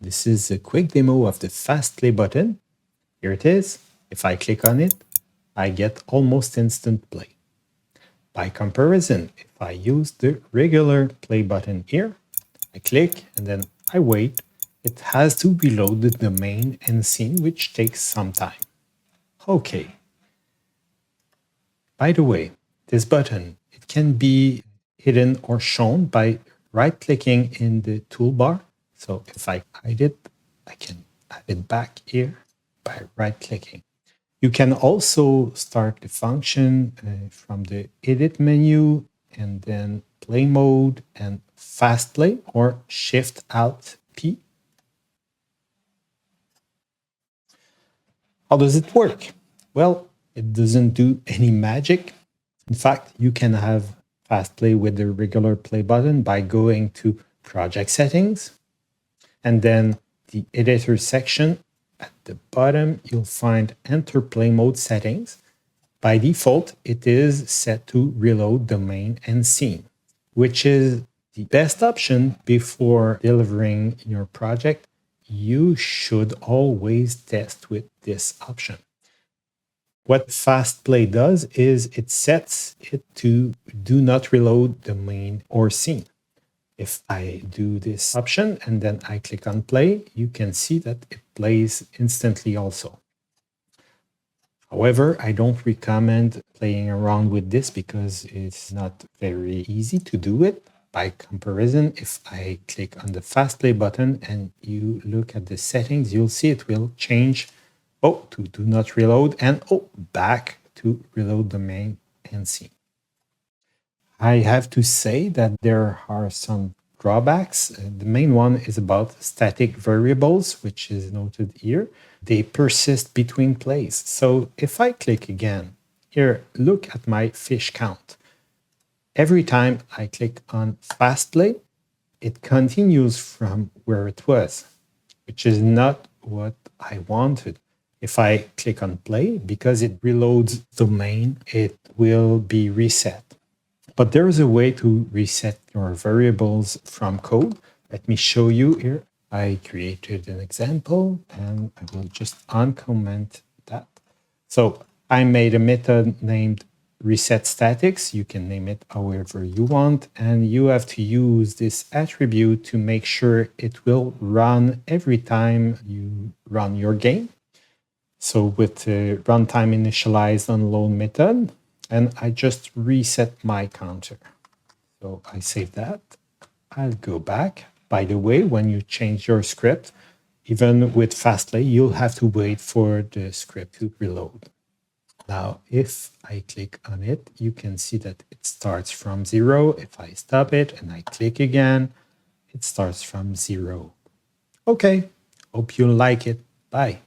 This is a quick demo of the fast play button. Here it is. If I click on it, I get almost instant play. By comparison, if I use the regular play button here, I click and then I wait. It has to reload the domain and scene, which takes some time. Okay. By the way, this button, it can be hidden or shown by right-clicking in the toolbar. So if I hide it, I can add it back here by right-clicking. You can also start the function from the edit menu and then play mode and fast play or shift alt P. How does it work? Well, it doesn't do any magic. In fact, you can have fast play with the regular play button by going to project settings and then the editor section. At the bottom, you'll find enter play mode settings. By default, it is set to reload domain and scene, which is the best option before delivering your project. You should always test with this option. What fast play does is it sets it to do not reload domain or scene. If I do this option and then I click on play, you can see that it plays instantly also. However, I don't recommend playing around with this because it's not very easy to do it. By comparison, if I click on the fast play button and you look at the settings, you'll see it will change to do not reload and back to reload domain and scene. I have to say that there are some drawbacks. The main one is about static variables, which is noted here. They persist between plays. So if I click again, here, look at my fish count. Every time I click on fast play, it continues from where it was, which is not what I wanted. If I click on play, because it reloads domain, it will be reset. But there is a way to reset your variables from code. Let me show you here. I created an example and I will just uncomment that. So I made a method named reset statics. You can name it however you want. And you have to use this attribute to make sure it will run every time you run your game. So with the RuntimeInitializeOnLoadMethod, and I just reset my counter. So I save that. I'll go back. By the way, when you change your script, even with fastplay, you'll have to wait for the script to reload. Now, if I click on it, you can see that it starts from 0. If I stop it and I click again, it starts from 0. Okay, hope you like it. Bye.